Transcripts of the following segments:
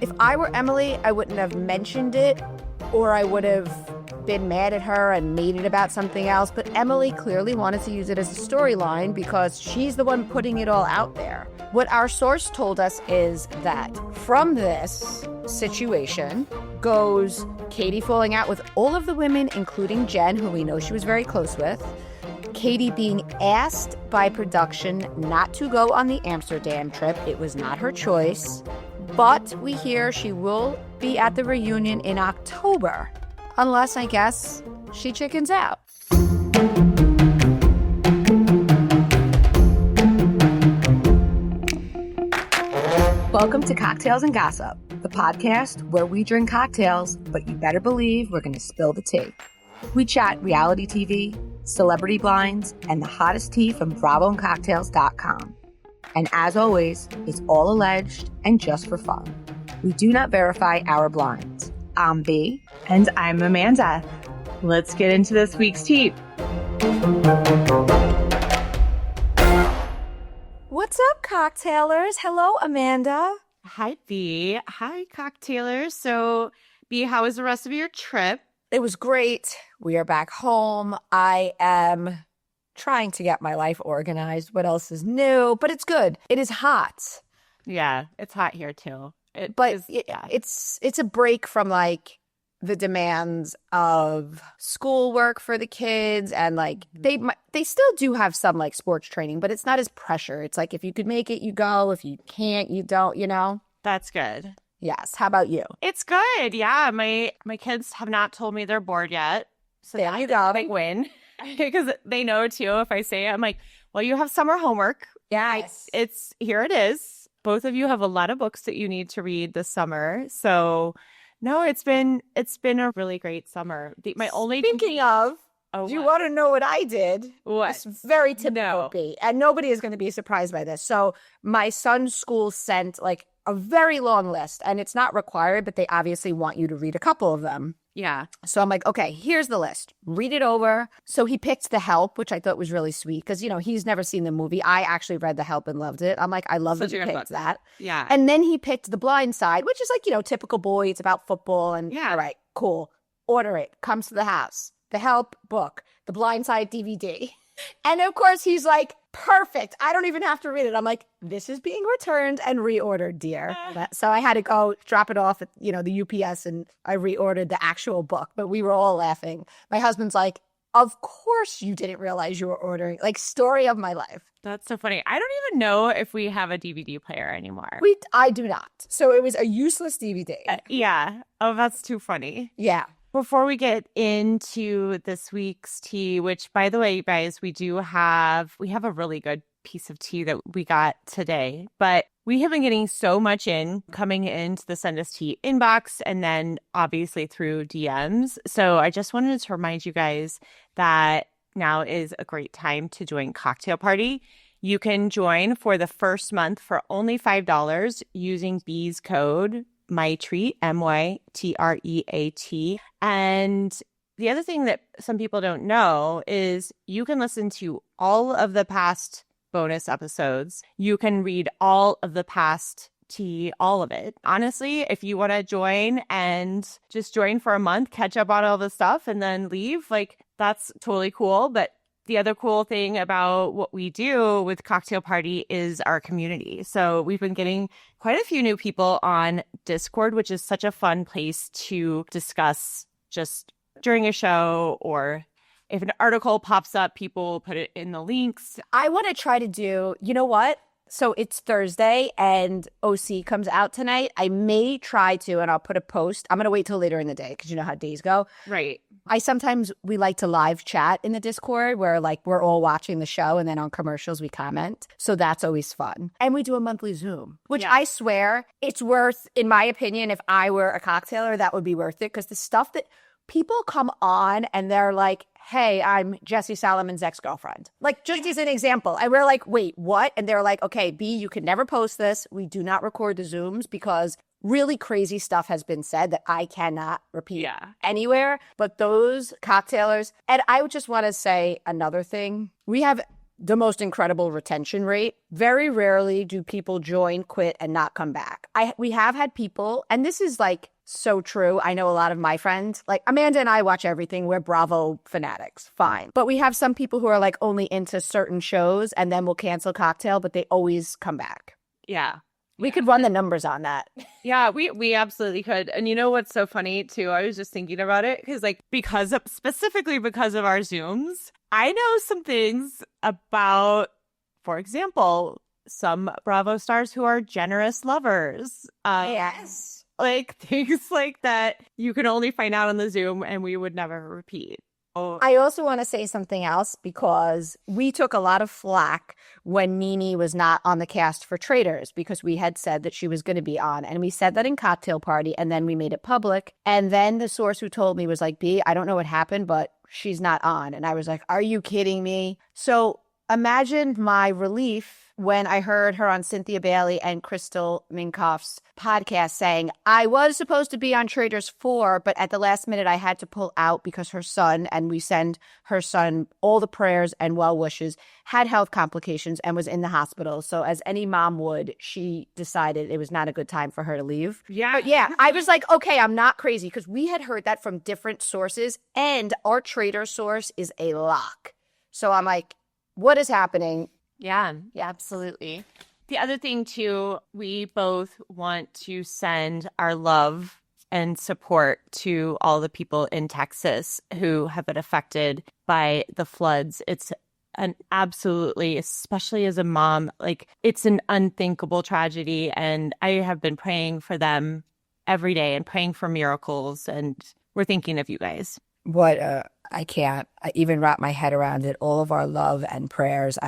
If I were Emily, I wouldn't have mentioned it, or I would have been mad at her and made it about something else. But Emily clearly wanted to use it as a storyline because she's the one putting it all out there. What our source told us is that from this situation goes Katie falling out with all of the women, including Jen, who we know she was very close with, Katie being asked by production not to go on the Amsterdam trip. It was not her choice. But we hear she will be at the reunion in October, unless, I guess, she chickens out. Welcome to Cocktails and Gossip, the podcast where we drink cocktails, but you better believe we're going to spill the tea. We chat reality TV, celebrity blinds, and the hottest tea from BravoandCocktails.com. And as always, it's all alleged and just for fun. We do not verify our blinds. I'm B. And I'm Amanda. Let's get into this week's tea. What's up, cocktailers? Hello, Amanda. Hi, B. Hi, cocktailers. So, B, how was the rest of your trip? It was great. We are back home. I am trying to get my life organized. What else is new? But it's good. It is hot. Yeah, it's hot here too. It's a break from like the demands of schoolwork for the kids, and like they still do have some like sports training, but it's not as pressure. It's like if you could make it, you go. If you can't, you don't. You know. That's good. Yes. How about you? It's good. Yeah, my kids have not told me they're bored yet, so there you go. Big win. Because they know too, if I say it, I'm like, well, you have summer homework. Yes. Here it is. Both of you have a lot of books that you need to read this summer. So no, it's been a really great summer. Speaking of, do you want to know what I did? What? It's very typical B, and nobody is going to be surprised by this. So my son's school sent like a very long list, and it's not required, but they obviously want you to read a couple of them. Yeah. So I'm like, okay, here's the list. Read it over. So he picked The Help, which I thought was really sweet because, you know, he's never seen the movie. I actually read The Help and loved it. I'm like, I love that he picked that. Yeah. And then he picked The Blind Side, which is like, you know, typical boy. It's about football. And yeah. All right, cool. Order it. Comes to the house. The Help book. The Blind Side DVD. And of course, he's like, perfect. I don't even have to read it. I'm like, this is being returned and reordered, dear. So I had to go drop it off at, you know, the UPS, and I reordered the actual book. But we were all laughing. My husband's like, of course you didn't realize you were ordering. Like, story of my life. That's so funny. I don't even know if we have a DVD player anymore. I do not. So it was a useless DVD. Yeah. Oh, that's too funny. Yeah. Before we get into this week's tea, which, by the way, you guys, we have a really good piece of tea that we got today, but we have been getting so much coming into the Send Us Tea inbox and then obviously through DMs. So I just wanted to remind you guys that now is a great time to join Cocktail Party. You can join for the first month for only $5 using B's code MYTREAT, MYTREAT. And the other thing that some people don't know is you can listen to all of the past bonus episodes. You can read all of the past tea, all of it. Honestly, if you want to join and just join for a month, catch up on all the stuff, and then leave, like, that's totally cool. But the other cool thing about what we do with Cocktail Party is our community. So we've been getting quite a few new people on Discord, which is such a fun place to discuss just during a show, or if an article pops up, people put it in the links. I want to try to do, you know what? So it's Thursday and OC comes out tonight. I may try to, and I'll put a post. I'm going to wait till later in the day because you know how days go. Right. We like to live chat in the Discord where like we're all watching the show, and then on commercials we comment. So that's always fun. And we do a monthly Zoom, which I swear it's worth, in my opinion, if I were a cocktailer, that would be worth it, because the stuff that people come on and they're like, hey, I'm Jesse Salomon's ex-girlfriend. Like, just as an example. And we're like, wait, what? And they're like, okay, B, you can never post this. We do not record the Zooms because really crazy stuff has been said that I cannot repeat anywhere. But those cocktailers, and I would just want to say another thing. We have the most incredible retention rate. Very rarely do people join, quit, and not come back. We have had people, and this is like so true. I know a lot of my friends, like Amanda and I watch everything. We're Bravo fanatics. Fine. But we have some people who are like only into certain shows and then will cancel Cocktail, but they always come back. Yeah. We could run the numbers on that. Yeah, we absolutely could. And you know what's so funny too? I was just thinking about it because specifically because of our Zooms, I know some things about, for example, some Bravo stars who are generous lovers. Yes. Like things like that you can only find out on the Zoom and we would never repeat. Oh. I also want to say something else because we took a lot of flack when Nene was not on the cast for Traitors because we had said that she was going to be on. And we said that in Cocktail Party and then we made it public. And then the source who told me was like, B, I don't know what happened, but she's not on. And I was like, are you kidding me? So imagine my relief when I heard her on Cynthia Bailey and Crystal Minkoff's podcast saying, I was supposed to be on Traitors 4, but at the last minute I had to pull out because her son, and we send her son all the prayers and well wishes, had health complications and was in the hospital. So as any mom would, she decided it was not a good time for her to leave. Yeah. But yeah, I was like, okay, I'm not crazy because we had heard that from different sources and our Traitor source is a lock. So I'm like, what is happening? Yeah, absolutely. The other thing, too, we both want to send our love and support to all the people in Texas who have been affected by the floods. It's an absolutely, especially as a mom, like it's an unthinkable tragedy. And I have been praying for them every day and praying for miracles. And we're thinking of you guys. I can't even wrap my head around it. All of our love and prayers.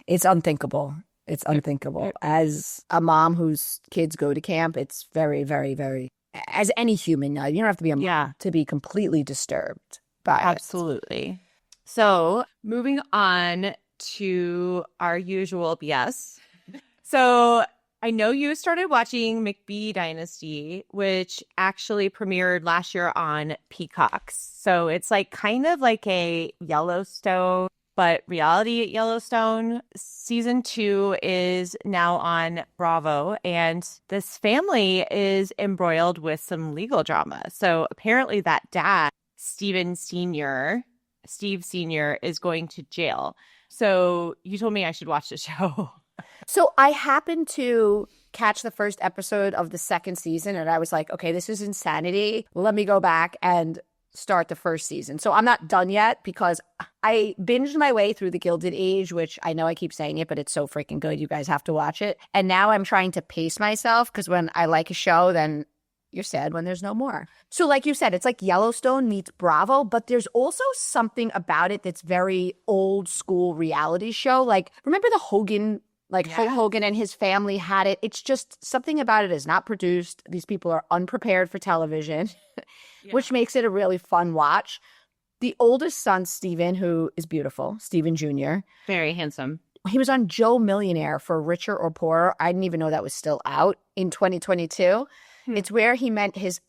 It's unthinkable. It's unthinkable. As a mom whose kids go to camp, it's very, very, very, as any human, you don't have to be a mom to be completely disturbed by Absolutely. it. So moving on to our usual BS. So I know you started watching McBee Dynasty, which actually premiered last year on Peacocks. So it's like kind of like a Yellowstone, but reality at Yellowstone. Season 2 is now on Bravo, and this family is embroiled with some legal drama. So apparently that dad, Steve Sr., is going to jail. So you told me I should watch the show. So I happened to catch the first episode of the second season, and I was like, okay, this is insanity. Let me go back and start the first season. So I'm not done yet because I binged my way through The Gilded Age, which I know I keep saying it, but it's so freaking good. You guys have to watch it. And now I'm trying to pace myself because when I like a show, then you're sad when there's no more. So like you said, it's like Yellowstone meets Bravo, but there's also something about it that's very old school reality show. Like, remember the Hogan, Hulk Hogan and his family had it. It's just something about it is not produced. These people are unprepared for television, which makes it a really fun watch. The oldest son, Steven, who is beautiful, Steven Jr. Very handsome. He was on Joe Millionaire for Richer or Poorer. I didn't even know that was still out in 2022. It's where he met his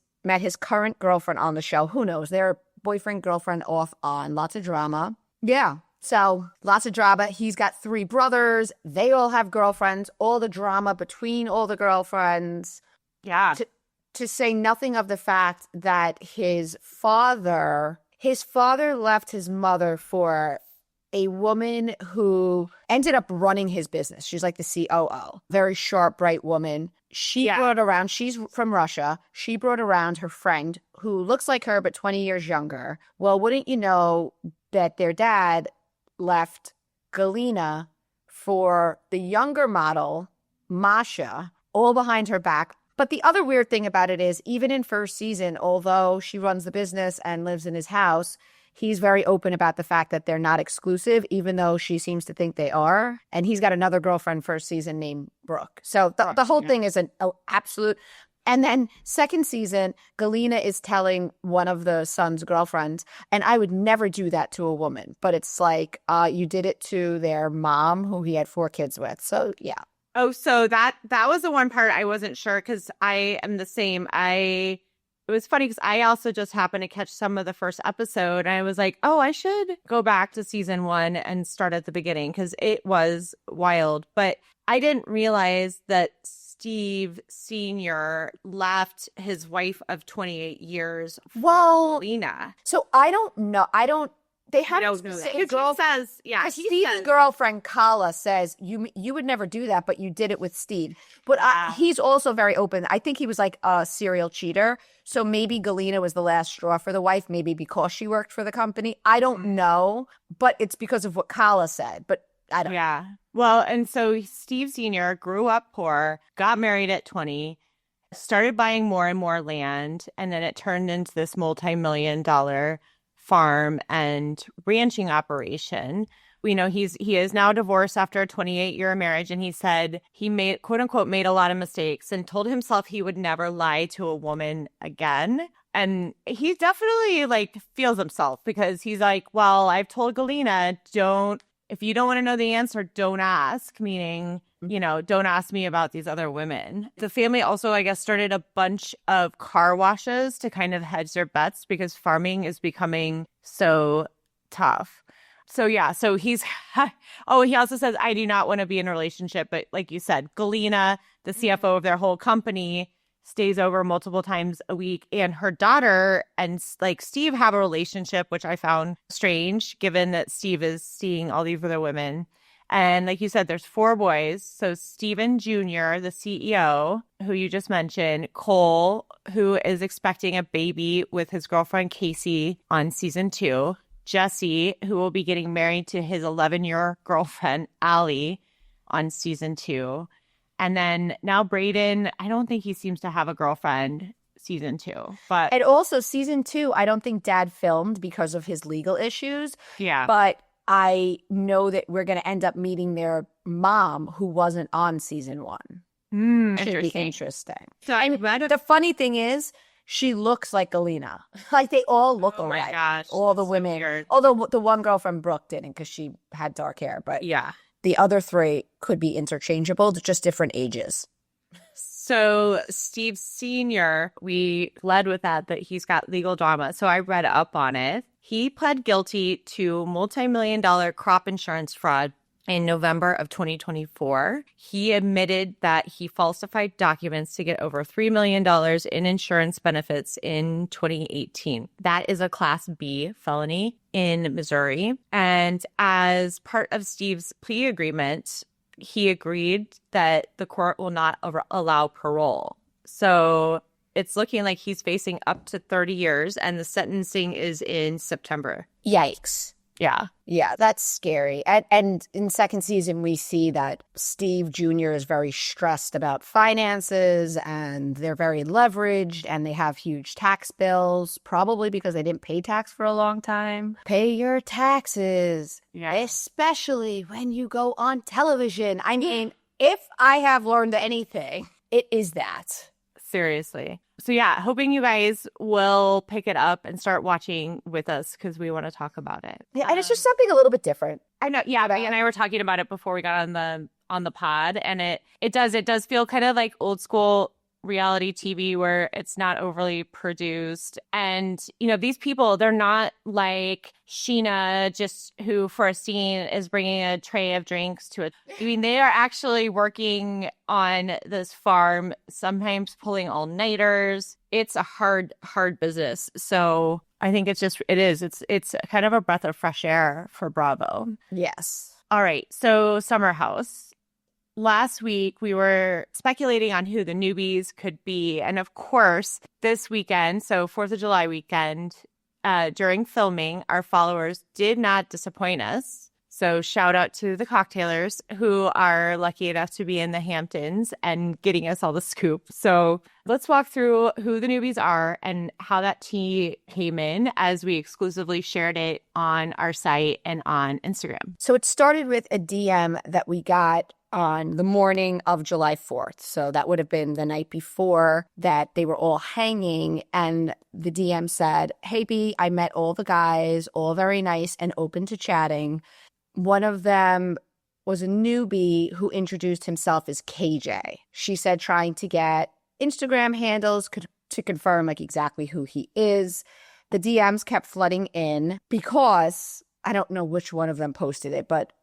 current girlfriend on the show. Who knows? They're boyfriend, girlfriend off on. Lots of drama. Yeah. So lots of drama. He's got 3 brothers. They all have girlfriends. All the drama between all the girlfriends. Yeah. To say nothing of the fact that his father left his mother for a woman who ended up running his business. She's like the COO. Very sharp, bright woman. She's from Russia. She brought around her friend who looks like her but 20 years younger. Well, wouldn't you know that their dad left Galina for the younger model, Masha, all behind her back. But the other weird thing about it is, even in first season, although she runs the business and lives in his house, he's very open about the fact that they're not exclusive, even though she seems to think they are. And he's got another girlfriend first season named Brooke. So the whole thing is an absolute. And then second season, Galina is telling one of the son's girlfriends, and I would never do that to a woman, but it's like you did it to their mom who he had 4 kids with. So yeah. Oh, so that was the one part I wasn't sure because I am the same. I it was funny because I also just happened to catch some of the first episode. And I was like, oh, I should go back to season 1 and start at the beginning because it was wild. But I didn't realize that Steve Sr. left his wife of 28 years for Lena. So I don't know. They haven't. Know that. His girl says, yeah. Steve's girlfriend Kala says you would never do that, but you did it with Steve. But he's also very open. I think he was like a serial cheater. So maybe Galena was the last straw for the wife. Maybe because she worked for the company. I don't know, but it's because of what Kala said. But I don't. Yeah. Well, and so Steve Sr. grew up poor, got married at 20, started buying more and more land, and then it turned into this multi-million-dollar farm and ranching operation. We know he is now divorced after a 28-year marriage, and he said he made, quote unquote, made a lot of mistakes and told himself he would never lie to a woman again. And he definitely like feels himself because he's like, well, I've told Galena, if you don't want to know the answer, don't ask, meaning, you know, don't ask me about these other women. The family also, I guess, started a bunch of car washes to kind of hedge their bets because farming is becoming so tough. So, yeah. So he also says, I do not want to be in a relationship. But like you said, Galena, the CFO of their whole company, stays over multiple times a week. And her daughter and like Steve have a relationship, which I found strange, given that Steve is seeing all these other women. And like you said, there's 4 boys. So Steven Jr., the CEO, who you just mentioned, Cole, who is expecting a baby with his girlfriend Casey on season 2, Jesse, who will be getting married to his 11-year girlfriend, Allie, on season 2. And then now Brayden, I don't think he seems to have a girlfriend season 2. But and also season 2, I don't think Dad filmed because of his legal issues. Yeah. But I know that we're going to end up meeting their mom who wasn't on season 1. Should be interesting. So I mean, the funny thing is, she looks like Galena. Like they all look alike. Oh my gosh. All the women. So although the one girl from Brooke didn't because she had dark hair. But yeah. The other 3 could be interchangeable, just different ages. So Steve Sr., we led with that he's got legal drama. So I read up on it. He pled guilty to multi-million-dollar crop insurance fraud in November of 2024. He admitted that he falsified documents to get over $3 million in insurance benefits in 2018. That is a Class B felony in Missouri. And as part of Steve's plea agreement, he agreed that the court will not allow parole. So it's looking like he's facing up to 30 years, and the sentencing is in September. Yikes. Yeah. Yeah, that's scary. And in second season, we see that Steve Jr. is very stressed about finances and they're very leveraged and they have huge tax bills, probably because they didn't pay tax for a long time. Pay your taxes, especially when you go on television. I mean, if I have learned anything, it is that. Seriously. So yeah, hoping you guys will pick it up and start watching with us because we want to talk about it. Yeah, and it's just something a little bit different. I know. Yeah, Becky and I were talking about it before we got on the pod, and it does feel kind of like old school reality TV where it's not overly produced. And, you know, these people, they're not like Sheena, just who for a scene is bringing a tray of drinks to it. I mean, they are actually working on this farm, sometimes pulling all-nighters. It's a hard business. So I think it's kind of a breath of fresh air for Bravo. Yes. All right. So Summer House. Last week, we were speculating on who the newbies could be. And of course, this weekend, so 4th of July weekend, during filming, our followers did not disappoint us. So shout out to the cocktailers who are lucky enough to be in the Hamptons and getting us all the scoop. So let's walk through who the newbies are and how that tea came in as we exclusively shared it on our site and on Instagram. So it started with a DM that we got on the morning of July 4th. So that would have been the night before that they were all hanging. And the DM said, "Hey, B, I met all the guys, all very nice and open to chatting. One of them was a newbie who introduced himself as KJ. She said trying to get Instagram handles to to confirm like exactly who he is. The DMs kept flooding in because I don't know which one of them posted it, but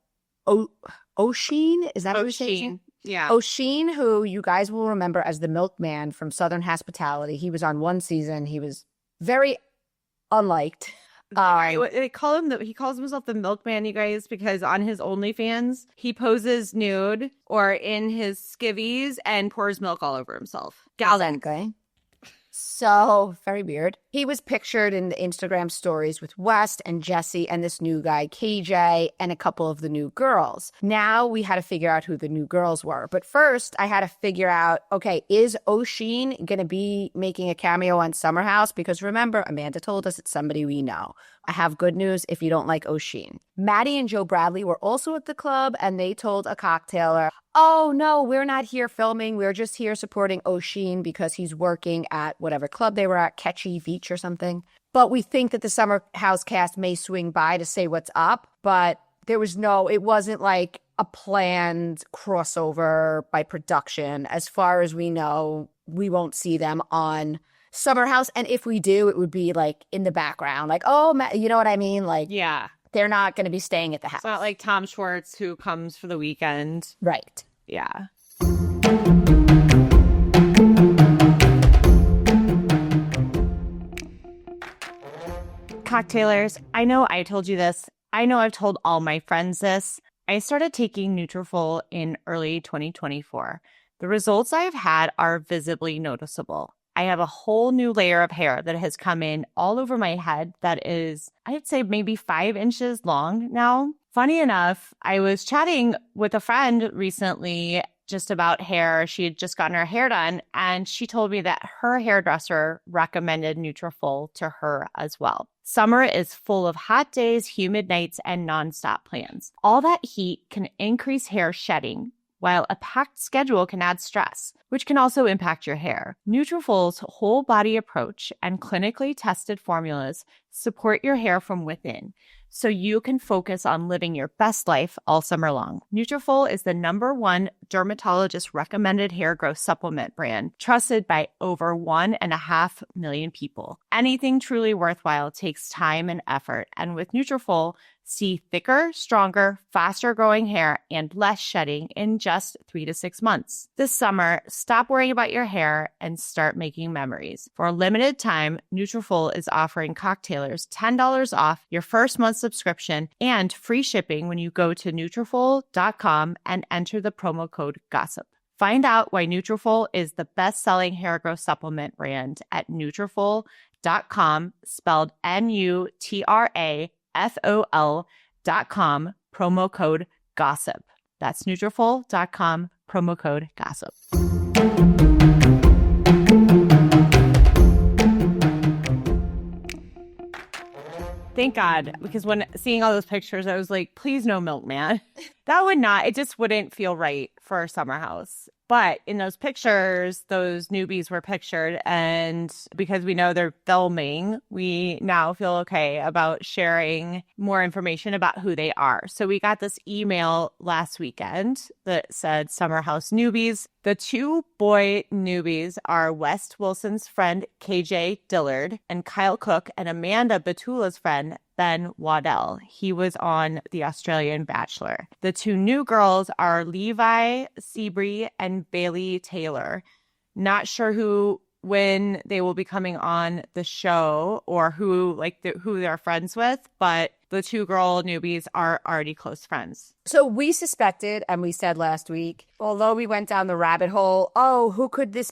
O'Sheen, is that what you're saying? Yeah. O'Sheen, who you guys will remember as the milkman from Southern Hospitality. He was on one season. He was very unliked. They call him he calls himself the milkman, you guys, because on his OnlyFans, he poses nude or in his skivvies and pours milk all over himself. Gallon. Okay. So very weird. He was pictured in the Instagram stories with West and Jesse and this new guy, KJ, and a couple of the new girls. Now we had to figure out who the new girls were. But first, I had to figure out, okay, is O'Sheen going to be making a cameo on Summer House? Because remember, Amanda told us it's somebody we know. I have good news if you don't like O'Sheen. Maddie and Joe Bradley were also at the club, and they told a cocktailer, oh, no, we're not here filming. We're just here supporting O'Sheen because he's working at whatever club they were at, Ketchy Beach or something. But we think that the Summer House cast may swing by to say what's up. But it wasn't like a planned crossover by production. As far as we know, we won't see them on Summer House. And if we do, it would be like in the background. Like, oh, you know what I mean? Like, yeah. They're not going to be staying at the house. It's not like Tom Schwartz who comes for the weekend. Right. Yeah. Cocktailers, I know I told you this. I know I've told all my friends this. I started taking Nutrafol in early 2024. The results I have had are visibly noticeable. I have a whole new layer of hair that has come in all over my head that is, I'd say, maybe 5 inches long now. Funny enough, I was chatting with a friend recently just about hair. She had just gotten her hair done, and she told me that her hairdresser recommended Nutrafol to her as well. Summer is full of hot days, humid nights, and nonstop plans. All that heat can increase hair shedding, while a packed schedule can add stress, which can also impact your hair. Nutrafol's whole body approach and clinically tested formulas support your hair from within, so you can focus on living your best life all summer long. Nutrafol is the #1 dermatologist-recommended hair growth supplement brand, trusted by over 1.5 million people. Anything truly worthwhile takes time and effort, and with Nutrafol, see thicker, stronger, faster-growing hair and less shedding in just 3 to 6 months. This summer, stop worrying about your hair and start making memories. For a limited time, Nutrafol is offering cocktailers $10 off your first month subscription and free shipping when you go to Nutrafol.com and enter the promo code GOSSIP. Find out why Nutrafol is the best-selling hair growth supplement brand at Nutrafol.com, spelled Nutrafol.com, promo code GOSSIP. That's Nutrafol.com, promo code GOSSIP. Thank God, because when seeing all those pictures, I was like, please no milkman. It just wouldn't feel right for Summer House. But in those pictures, those newbies were pictured. And because we know they're filming, we now feel okay about sharing more information about who they are. So we got this email last weekend that said Summer House newbies. The 2 boy newbies are West Wilson's friend, KJ Dillard, and Kyle Cook and Amanda Batula's friend, Ben Waddell. He was on The Australian Bachelor. The 2 new girls are Levi Seabree and Bailey Taylor. Not sure when they will be coming on the show or who they're friends with, but the 2 girl newbies are already close friends. So we suspected, and we said last week, although we went down the rabbit hole, who could this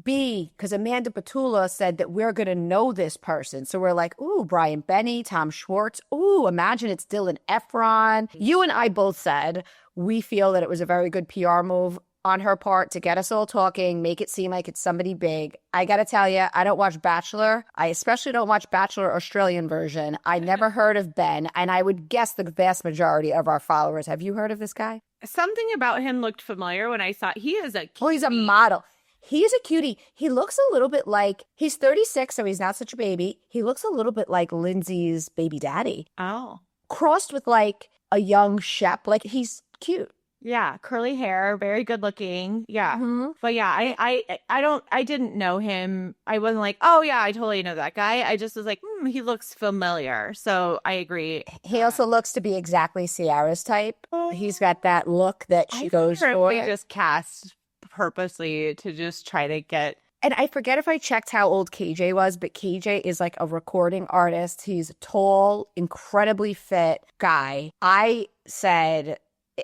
be? Because Amanda Batula said that we're going to know this person. So we're like, ooh, Brian Benny, Tom Schwartz. Ooh, imagine it's Dylan Efron. You and I both said we feel that it was a very good PR move on her part to get us all talking, make it seem like it's somebody big. I got to tell you, I don't watch Bachelor. I especially don't watch Bachelor Australian version. I never heard of Ben, and I would guess the vast majority of our followers. Have you heard of this guy? Something about him looked familiar when I saw he is a cutie. Oh, he's a model. He's a cutie. He looks a little bit like, he's 36, so he's not such a baby. He looks a little bit like Lindsay's baby daddy. Oh. Crossed with like a young Shep. Like, he's cute. Yeah, curly hair, very good looking. Yeah. Mhm. But yeah, I didn't know him. I wasn't like, oh yeah, I totally know that guy. I just was like, he looks familiar. So I agree. He also looks to be exactly Ciara's type. He's got that look that she I goes wonder if for. we just cast purposely to just try to get. And I forget if I checked how old KJ was, but KJ is like a recording artist. He's a tall, incredibly fit guy. I said,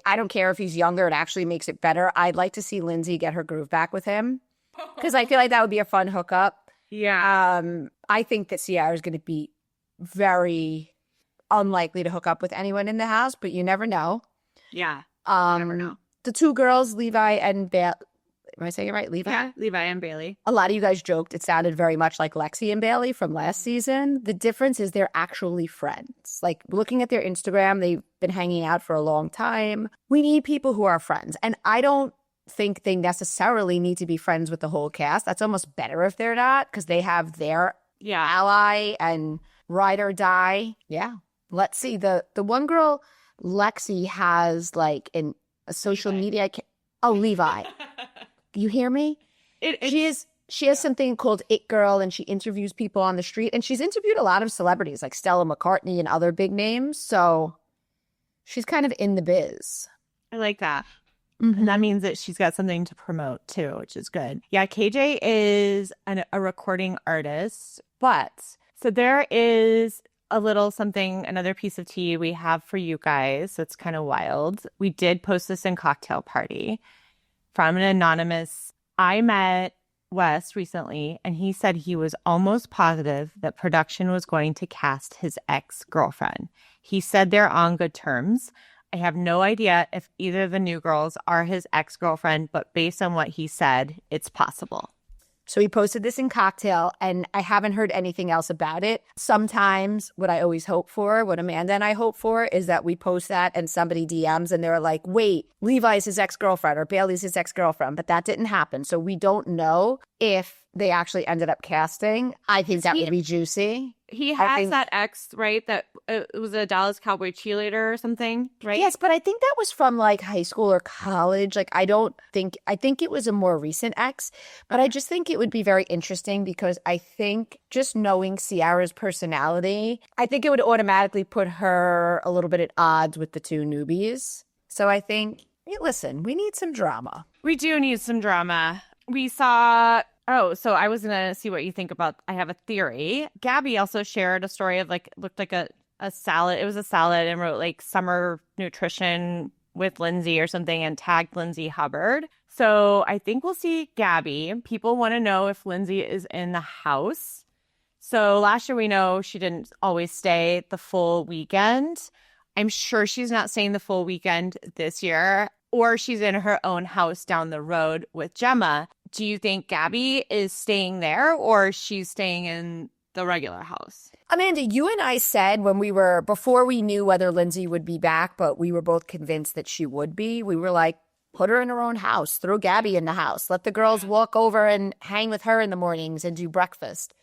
I don't care if he's younger. It actually makes it better. I'd like to see Lindsay get her groove back with him because I feel like that would be a fun hookup. Yeah. I think that Ciara is going to be very unlikely to hook up with anyone in the house, but you never know. Yeah. Never know. The two girls, Levi and Bailey. Am I saying it right? Levi? Yeah, Levi and Bailey. A lot of you guys joked it sounded very much like Lexi and Bailey from last season. The difference is they're actually friends. Like, looking at their Instagram, they've been hanging out for a long time. We need people who are friends. And I don't think they necessarily need to be friends with the whole cast. That's almost better if they're not, because they have their ally and ride or die. Yeah. Let's see. The one girl, Lexi, has like a social media. Levi. You hear me? She has something called It Girl, and she interviews people on the street, and she's interviewed a lot of celebrities like Stella McCartney and other big names. So she's kind of in the biz. I like that. Mm-hmm. And that means that she's got something to promote too, which is good. Yeah, KJ is a recording artist, but so there is a little something, another piece of tea we have for you guys. That's kind of wild. We did post this in Cocktail Party from an anonymous. I met Wes recently, and he said he was almost positive that production was going to cast his ex-girlfriend. He said they're on good terms. I have no idea if either of the new girls are his ex-girlfriend, but based on what he said, it's possible. So he posted this in Cocktail, and I haven't heard anything else about it. Sometimes what I always hope for, what Amanda and I hope for, is that we post that and somebody DMs and they're like, wait, Levi's his ex-girlfriend or Bailey's his ex-girlfriend. But that didn't happen. So we don't know if they actually ended up casting. I think that would be juicy. He has that ex, right? That it was a Dallas Cowboy cheerleader or something, right? Yes, but I think that was from like high school or college. Like, I think it was a more recent ex, but I just think it would be very interesting because I think just knowing Ciara's personality, I think it would automatically put her a little bit at odds with the two newbies. So I think, listen, we need some drama. We do need some drama. We saw... Oh, so I was going to see what you think about, I have a theory. Gabby also shared a story of looked like a salad. It was a salad and wrote like summer nutrition with Lindsay or something and tagged Lindsay Hubbard. So I think we'll see Gabby. People want to know if Lindsay is in the house. So last year we know she didn't always stay the full weekend. I'm sure she's not staying the full weekend this year, or she's in her own house down the road with Gemma. Do you think Gabby is staying there or she's staying in the regular house? Amanda, you and I said before we knew whether Lindsay would be back, but we were both convinced that she would be, we were like, put her in her own house, throw Gabby in the house, let the girls walk over and hang with her in the mornings and do breakfast.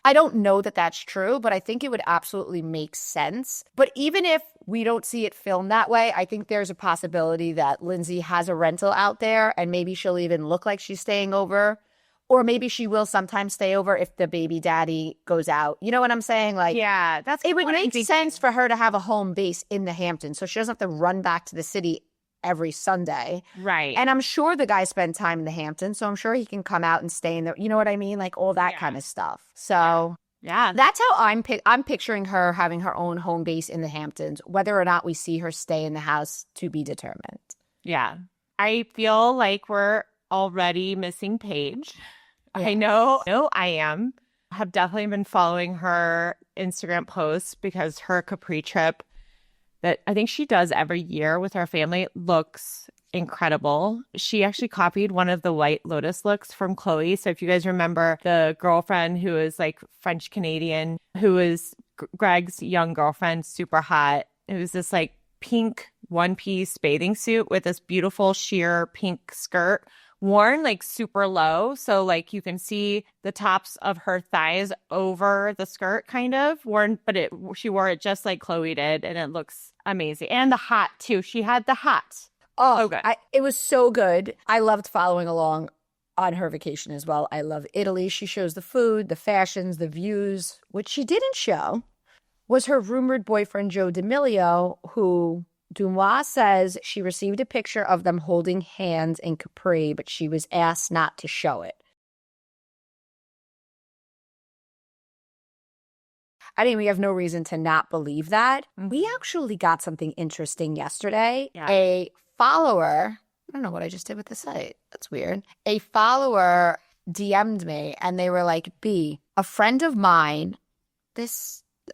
I don't know that that's true, but I think it would absolutely make sense. But even if we don't see it filmed that way, I think there's a possibility that Lindsay has a rental out there and maybe she'll even look like she's staying over. Or maybe she will sometimes stay over if the baby daddy goes out. You know what I'm saying? Like, yeah, it would make sense for her to have a home base in the Hamptons so she doesn't have to run back to the city every Sunday. Right. And I'm sure the guy spent time in the Hamptons, so I'm sure he can come out and stay in there. You know what I mean? Like all that kind of stuff. So yeah, that's how I'm picturing her having her own home base in the Hamptons. Whether or not we see her stay in the house to be determined. Yeah. I feel like we're already missing Paige. Yeah. I know I am. Have definitely been following her Instagram posts because her Capri trip that I think she does every year with her family looks incredible. She actually copied one of the White Lotus looks from Chloe. So if you guys remember the girlfriend who is like French Canadian, who is Greg's young girlfriend, super hot. It was this like pink one-piece bathing suit with this beautiful sheer pink skirt worn like super low. So like you can see the tops of her thighs over the skirt kind of worn, but she wore it just like Chloe did and it looks amazing. And the hat too. She had the hat. Oh, good. It was so good. I loved following along on her vacation as well. I love Italy. She shows the food, the fashions, the views. What she didn't show was her rumored boyfriend, Joe D'Amelio, who Dumois says she received a picture of them holding hands in Capri, but she was asked not to show it. I mean, we have no reason to not believe that. We actually got something interesting yesterday. Yeah. A follower, I don't know what I just did with the site. That's weird. A follower DM'd me and they were like, B, a friend of mine,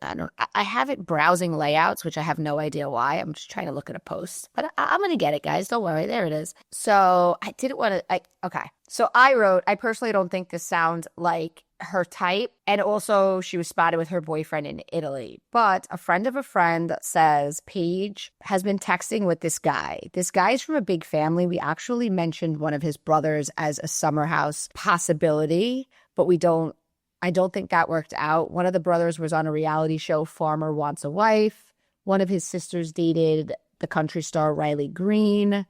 I have it browsing layouts, which I have no idea why. I'm just trying to look at a post, but I'm going to get it, guys. Don't worry. There it is. So I didn't want to, okay. So I wrote, I personally don't think this sounds like her type. And also she was spotted with her boyfriend in Italy. But a friend of a friend says Paige has been texting with this guy. This guy's from a big family. We actually mentioned one of his brothers as a summer house possibility, but I don't think that worked out. One of the brothers was on a reality show, Farmer Wants a Wife. One of his sisters dated the country star Riley Green.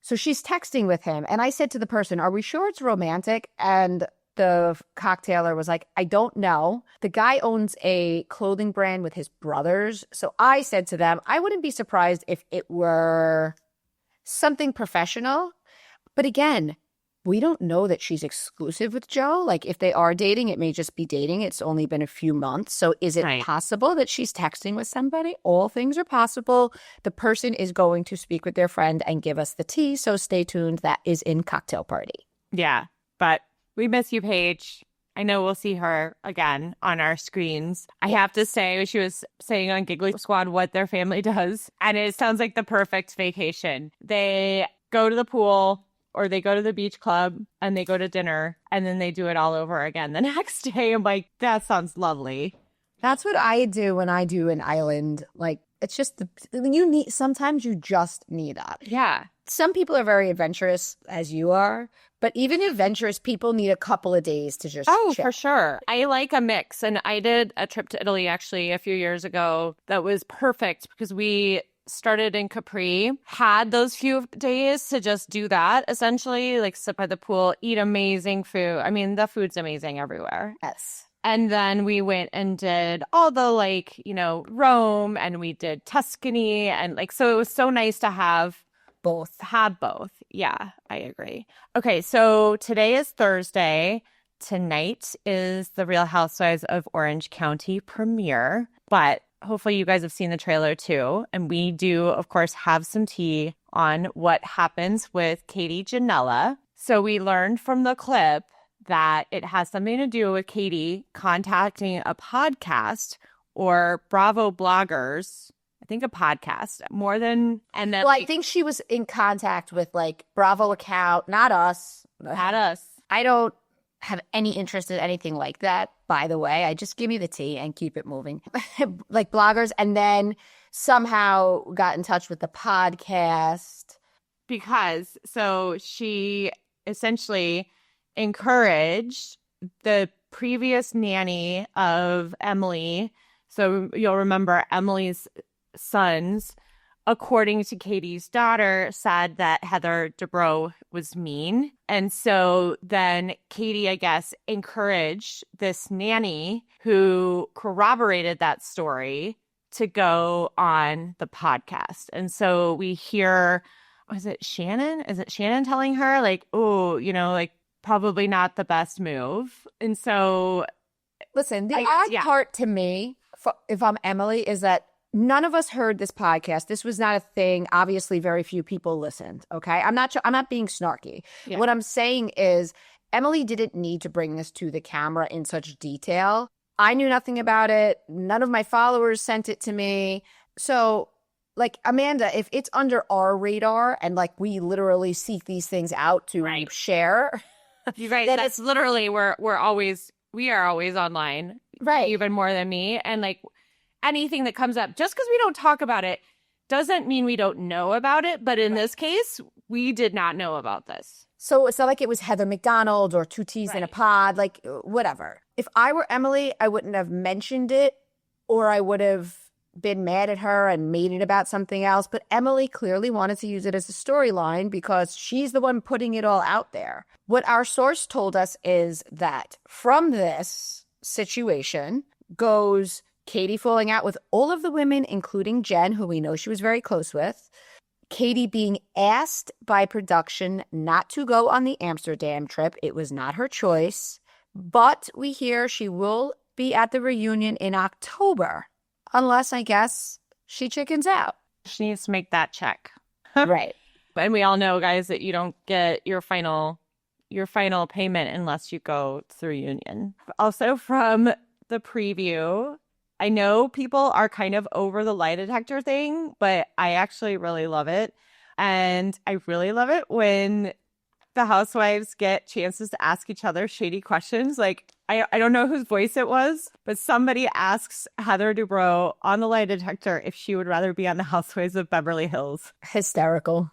So she's texting with him. And I said to the person, are we sure it's romantic? And the cocktailer was like, I don't know. The guy owns a clothing brand with his brothers. So I said to them, I wouldn't be surprised if it were something professional. But again, we don't know that she's exclusive with Joe. Like, if they are dating, it may just be dating. It's only been a few months. So is it possible that she's texting with somebody? All things are possible. The person is going to speak with their friend and give us the tea. So stay tuned. That is in Cocktail Party. Yeah, but we miss you, Paige. I know we'll see her again on our screens. I have to say, she was saying on Giggly Squad what their family does. And it sounds like the perfect vacation. They go to the pool, or they go to the beach club and they go to dinner and then they do it all over again the next day. I'm like, lovely. That's what I do when I do an island. Like, it's just sometimes you just need that. Yeah. Some people are very adventurous, as you are, but even adventurous people need a couple of days to just chill. For sure. I like a mix. And I did a trip to Italy actually a few years ago that was perfect because we started in Capri, had those few days to just do that, essentially, like sit by the pool, eat amazing food. I mean, the food's amazing everywhere. Yes. And then we went and did all the Rome, and we did Tuscany, and so it was so nice to have both. Yeah, I agree. Okay, so today is Thursday. Tonight is the Real Housewives of Orange County premiere, but hopefully you guys have seen the trailer too. And we do, of course, have some tea on what happens with Katie Ginella. So we learned from the clip that it has something to do with Katie contacting a podcast or Bravo bloggers. I think a podcast more than, and then I think she was in contact with Bravo account, not us. I don't have any interest in anything like that, by the way. I just give me the tea and keep it moving. Bloggers, and then somehow got in touch with the podcast. Because so she essentially encouraged the previous nanny of Emily. So you'll remember Emily's sons, according to Katie's daughter, said that Heather Dubrow was mean. And so then Katie, I guess, encouraged this nanny who corroborated that story to go on the podcast. And so we hear, was it Shannon? Is it Shannon telling her probably not the best move? And so listen, the odd part to me, if I'm Emily, is that none of us heard this podcast. This was not a thing. Obviously, very few people listened. Okay. I'm not being snarky. Yeah. What I'm saying is Emily didn't need to bring this to the camera in such detail. I knew nothing about it. None of my followers sent it to me. So Amanda, if it's under our radar and we literally seek these things out to share. You're right. That's literally we are always online. Right. Even more than me. And anything that comes up, just because we don't talk about it doesn't mean we don't know about it. But in this case, we did not know about this. So it's not like it was Heather McDonald or two T's in a pod, whatever. If I were Emily, I wouldn't have mentioned it, or I would have been mad at her and made it about something else, but Emily clearly wanted to use it as a storyline because she's the one putting it all out there. What our source told us is that from this situation goes Katie falling out with all of the women, including Jen, who we know she was very close with, Katie being asked by production not to go on the Amsterdam trip. It was not her choice, but we hear she will be at the reunion in October. Unless, I guess, she chickens out. She needs to make that check. Right. And we all know, guys, that you don't get your final payment unless you go to the reunion. Also, from the preview, I know people are kind of over the lie detector thing, but I actually really love it. And I really love it when the housewives get chances to ask each other shady questions. Like, I don't know whose voice it was, but somebody asks Heather Dubrow on the lie detector if she would rather be on the Housewives of Beverly Hills. Hysterical.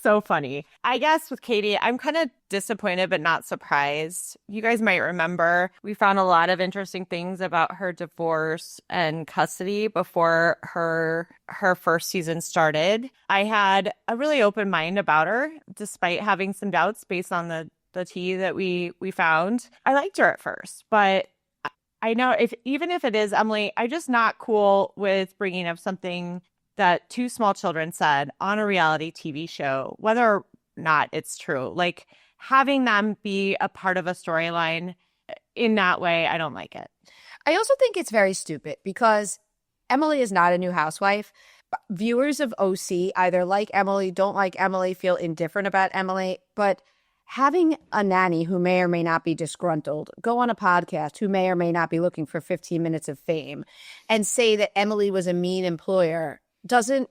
So funny. I guess with Katie, I'm kind of disappointed but not surprised. You guys might remember we found a lot of interesting things about her divorce and custody before her first season started. I had a really open mind about her, despite having some doubts based on the tea that we found. I liked her at first, but I know even if it is Emily, I'm just not cool with bringing up something that two small children said on a reality TV show, whether or not it's true. Like, having them be a part of a storyline in that way, I don't like it. I also think it's very stupid because Emily is not a new housewife. Viewers of OC either like Emily, don't like Emily, feel indifferent about Emily, but having a nanny who may or may not be disgruntled go on a podcast who may or may not be looking for 15 minutes of fame and say that Emily was a mean employer doesn't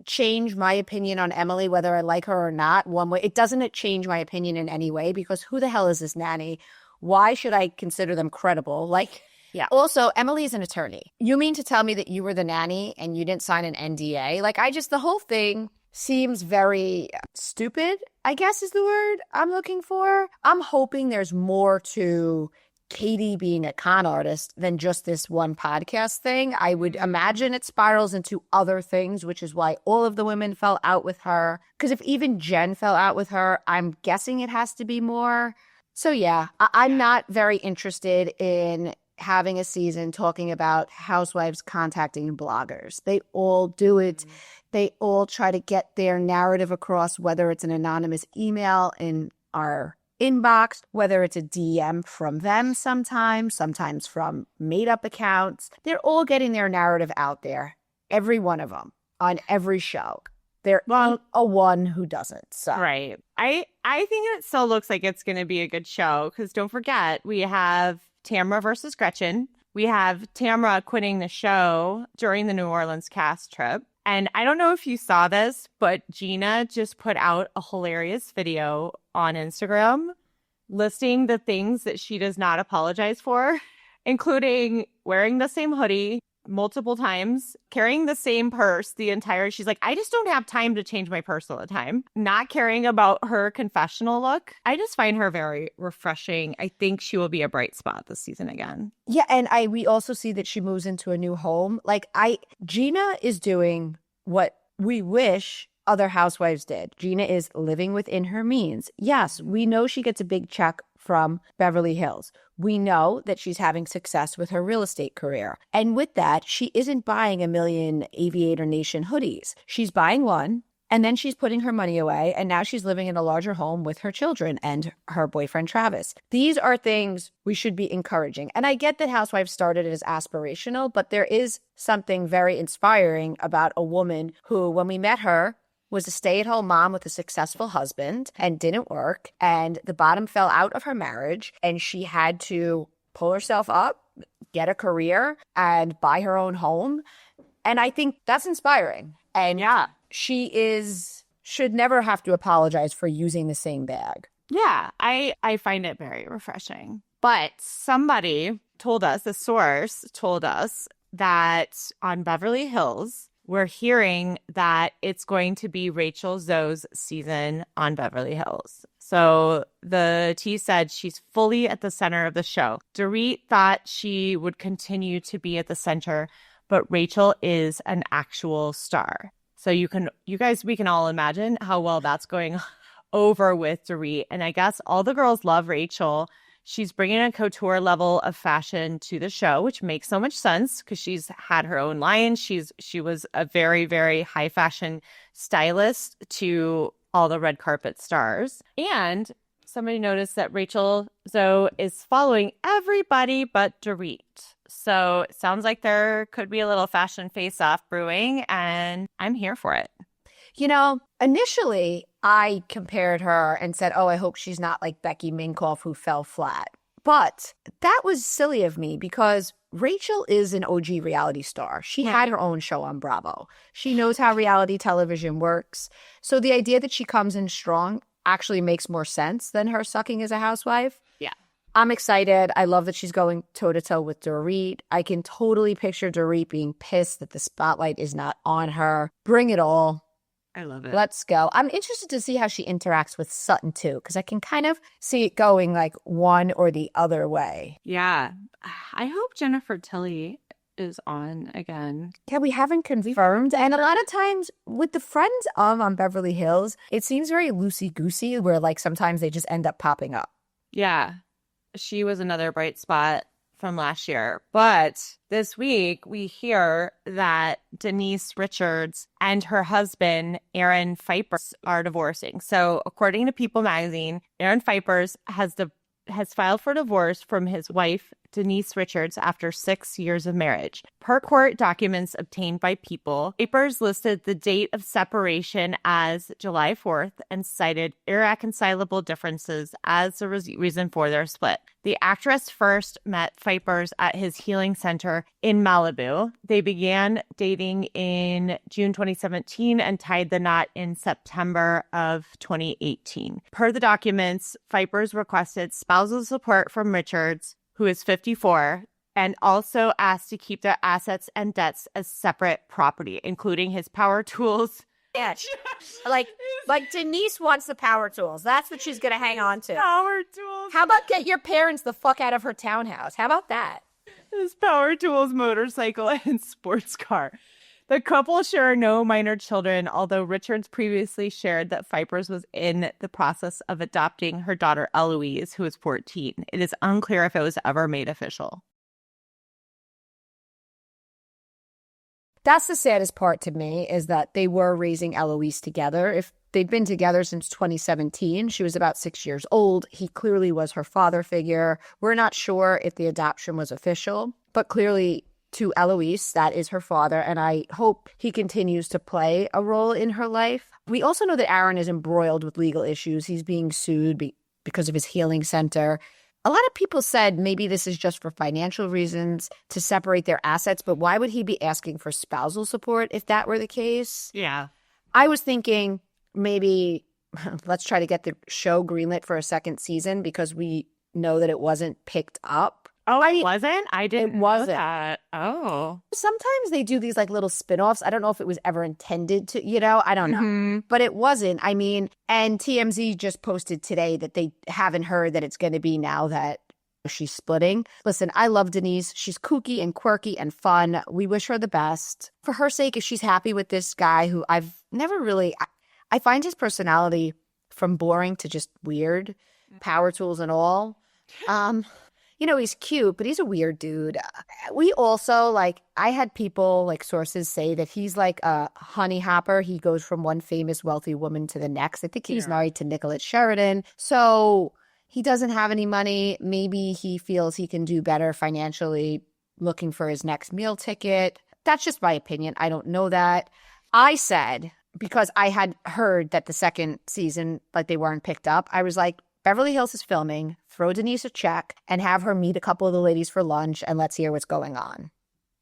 change my opinion on Emily, whether I like her or not, one way. It doesn't change my opinion in any way because who the hell is this nanny? Why should I consider them credible? Like, yeah. Also, Emily is an attorney. You mean to tell me that you were the nanny and you didn't sign an NDA? Like, the whole thing seems very stupid, I guess is the word I'm looking for. I'm hoping there's more to Katie being a con artist than just this one podcast thing. I would imagine it spirals into other things, which is why all of the women fell out with her. Because if even Jen fell out with her, I'm guessing it has to be more. So yeah, I'm not very interested in having a season talking about housewives contacting bloggers. They all do it. They all try to get their narrative across, whether it's an anonymous email in our inbox, whether it's a DM from them sometimes from made-up accounts. They're all getting their narrative out there, every one of them, on every show. There ain't a one who doesn't. So. Right. I think it still looks like it's going to be a good show because don't forget, we have Tamra versus Gretchen. We have Tamra quitting the show during the New Orleans cast trip. And I don't know if you saw this, but Gina just put out a hilarious video on Instagram listing the things that she does not apologize for, including wearing the same hoodie multiple times, carrying the same purse she's like, I just don't have time to change my purse all the time. Not caring about her confessional look. I just find her very refreshing. I think she will be a bright spot this season again. Yeah, and we also see that she moves into a new home. Gina is doing what we wish other housewives did. Gina is living within her means. Yes, we know she gets a big check from Beverly Hills. We know that she's having success with her real estate career. And with that, she isn't buying a million Aviator Nation hoodies. She's buying one, and then she's putting her money away, and now she's living in a larger home with her children and her boyfriend, Travis. These are things we should be encouraging. And I get that Housewives started as aspirational, but there is something very inspiring about a woman who, when we met her, was a stay-at-home mom with a successful husband and didn't work, and the bottom fell out of her marriage, and she had to pull herself up, get a career, and buy her own home. And I think that's inspiring. And yeah, she should never have to apologize for using the same bag. Yeah, I find it very refreshing. But somebody told us, a source told us that on Beverly Hills, we're hearing that it's going to be Rachel Zoe's season on Beverly Hills. So the T said she's fully at the center of the show. Dorit thought she would continue to be at the center, but Rachel is an actual star. So we can all imagine how well that's going over with Dorit. And I guess all the girls love Rachel. She's bringing a couture level of fashion to the show, which makes so much sense because she's had her own line. She was a very, very high fashion stylist to all the red carpet stars. And somebody noticed that Rachel Zoe is following everybody but Dorit. So it sounds like there could be a little fashion face-off brewing, and I'm here for it. You know, initially I compared her and said, oh, I hope she's not like Becky Minkoff who fell flat. But that was silly of me because Rachel is an OG reality star. She had her own show on Bravo. She knows how reality television works. So the idea that she comes in strong actually makes more sense than her sucking as a housewife. Yeah. I'm excited. I love that she's going toe-to-toe with Dorit. I can totally picture Dorit being pissed that the spotlight is not on her. Bring it all. I love it. Let's go. I'm interested to see how she interacts with Sutton, too, because I can kind of see it going like one or the other way. Yeah. I hope Jennifer Tilly is on again. Yeah, we haven't confirmed. And a lot of times with the friends on Beverly Hills, it seems very loosey-goosey where like sometimes they just end up popping up. Yeah. She was another bright spot from last year. But this week, we hear that Denise Richards and her husband, Aaron Pfeiffer, are divorcing. So according to People magazine, Aaron Pfeiffer has filed for divorce from his wife, Denise Richards, after 6 years of marriage. Per court documents obtained by People, Pfeiffer's listed the date of separation as July 4th and cited irreconcilable differences as the reason for their split. The actress first met Pfeiffer's at his healing center in Malibu. They began dating in June 2017 and tied the knot in September of 2018. Per the documents, Pfeiffer's requested spousal support from Richards, who is 54, and also asked to keep their assets and debts as separate property, including his power tools. Yeah, like Denise wants the power tools. That's what she's going to hang on to. Power tools. How about get your parents the fuck out of her townhouse? How about that? His power tools, motorcycle, and sports car. The couple share no minor children, although Richards previously shared that Pfeiffer's was in the process of adopting her daughter Eloise, who is 14. It is unclear if it was ever made official. That's the saddest part to me, is that they were raising Eloise together. If they've been together since 2017, she was about 6 years old. He clearly was her father figure. We're not sure if the adoption was official, but clearly to Eloise, that is her father, and I hope he continues to play a role in her life. We also know that Aaron is embroiled with legal issues. He's being sued because of his healing center. A lot of people said maybe this is just for financial reasons to separate their assets, but why would he be asking for spousal support if that were the case? Yeah. I was thinking maybe let's try to get the show greenlit for a second season because we know that it wasn't picked up. Oh, it wasn't? I didn't know that. Oh. Sometimes they do these like little spin-offs. I don't know if it was ever intended to, I don't know. Mm-hmm. But it wasn't. I mean, and TMZ just posted today that they haven't heard that it's going to be now that she's splitting. Listen, I love Denise. She's kooky and quirky and fun. We wish her the best. For her sake, if she's happy with this guy who I've never really, I find his personality from boring to just weird, power tools and all. He's cute, but he's a weird dude. We also, I had people, sources say that he's like a honey hopper. He goes from one famous wealthy woman to the next. I think he's married to Nicolette Sheridan. So he doesn't have any money. Maybe he feels he can do better financially looking for his next meal ticket. That's just my opinion. I don't know that. I said, because I had heard that the second season, they weren't picked up, I was like, Beverly Hills is filming, throw Denise a check, and have her meet a couple of the ladies for lunch, and let's hear what's going on.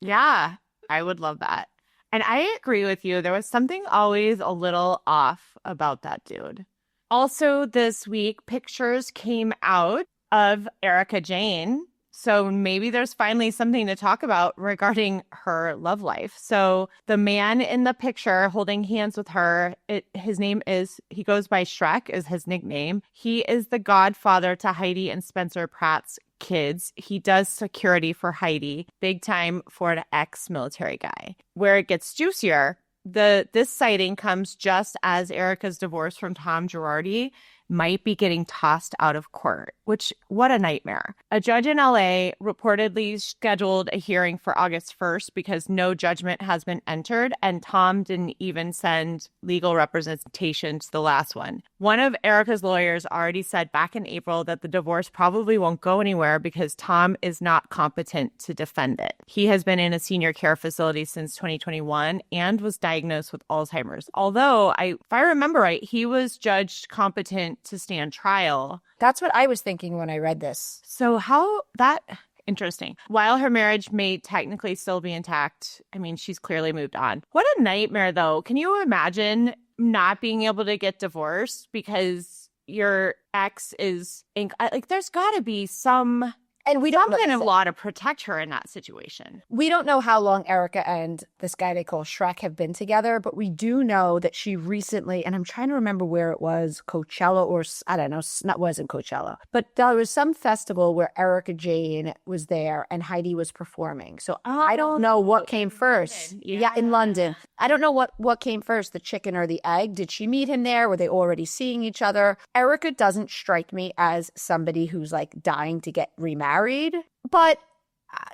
Yeah, I would love that. And I agree with you. There was something always a little off about that dude. Also this week, pictures came out of Erika Jayne. So maybe there's finally something to talk about regarding her love life. So the man in the picture holding hands with her, his name is, he goes by Shrek is his nickname. He is the godfather to Heidi and Spencer Pratt's kids. He does security for Heidi, big time for an ex-military guy. Where it gets juicier, this sighting comes just as Erica's divorce from Tom Girardi might be getting tossed out of court, which, what a nightmare. A judge in LA reportedly scheduled a hearing for August 1st because no judgment has been entered, and Tom didn't even send legal representation to the last one. One of Erica's lawyers already said back in April that the divorce probably won't go anywhere because Tom is not competent to defend it. He has been in a senior care facility since 2021 and was diagnosed with Alzheimer's. Although, if I remember right, he was judged competent to stand trial. That's what I was thinking when I read this. So interesting. While her marriage may technically still be intact, I mean, she's clearly moved on. What a nightmare, though. Can you imagine not being able to get divorced because your ex is like, there's got to be some kind of law to protect her in that situation. We don't know how long Erica and this guy they call Shrek have been together, but we do know that she recently, and I'm trying to remember where it was, Coachella or, I don't know, it wasn't Coachella, but there was some festival where Erica Jane was there and Heidi was performing. So I don't know what came first. Yeah, in London. I don't know what came first, the chicken or the egg. Did she meet him there? Were they already seeing each other? Erica doesn't strike me as somebody who's like dying to get remarried. But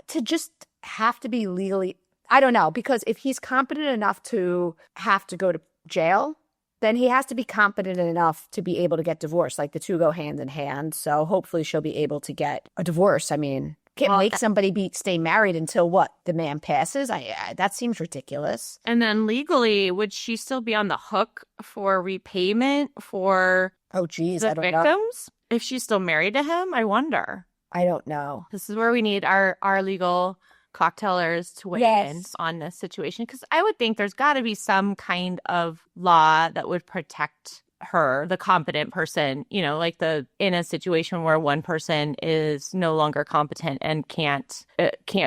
to just have to be legally, I don't know, because if he's competent enough to have to go to jail, then he has to be competent enough to be able to get divorced. Like the two go hand in hand. So hopefully she'll be able to get a divorce. I mean, can't make somebody stay married until what? The man passes? That seems ridiculous. And then legally, would she still be on the hook for repayment for the victims? Know. If she's still married to him, I wonder. I don't know. This is where we need our legal cocktailers to weigh in on this situation. Because I would think there's got to be some kind of law that would protect her, the competent person, like in a situation where one person is no longer competent and can't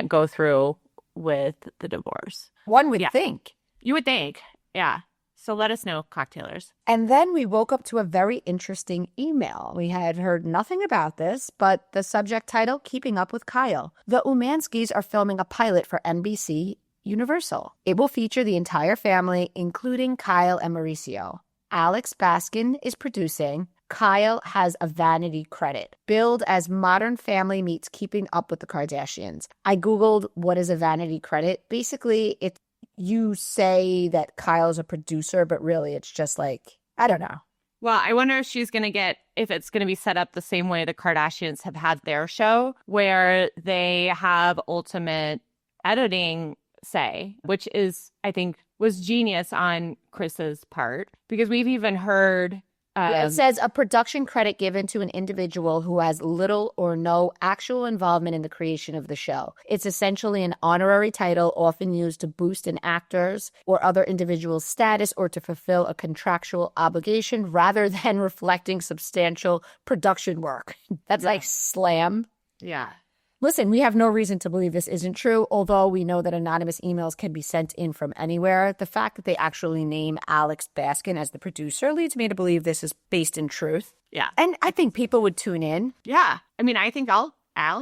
go through with the divorce. One would think. You would think. Yeah. So let us know, cocktailers. And then we woke up to a very interesting email. We had heard nothing about this, but the subject title, Keeping Up with Kyle. The Umanskis are filming a pilot for NBC Universal. It will feature the entire family, including Kyle and Mauricio. Alex Baskin is producing. Kyle has a vanity credit, billed as Modern Family meets Keeping Up with the Kardashians. I Googled what is a vanity credit. Basically, it's you say that Kyle's a producer, but really it's just like, I don't know. Well, I wonder if if it's going to be set up the same way the Kardashians have had their show, where they have ultimate editing say, which I think was genius on Chris's part, because we've even heard it says a production credit given to an individual who has little or no actual involvement in the creation of the show. It's essentially an honorary title often used to boost an actor's or other individual's status or to fulfill a contractual obligation rather than reflecting substantial production work. That's like slam. Yeah. Listen, we have no reason to believe this isn't true, although we know that anonymous emails can be sent in from anywhere. The fact that they actually name Alex Baskin as the producer leads me to believe this is based in truth. Yeah. And I think people would tune in. Yeah. I mean, I think I'll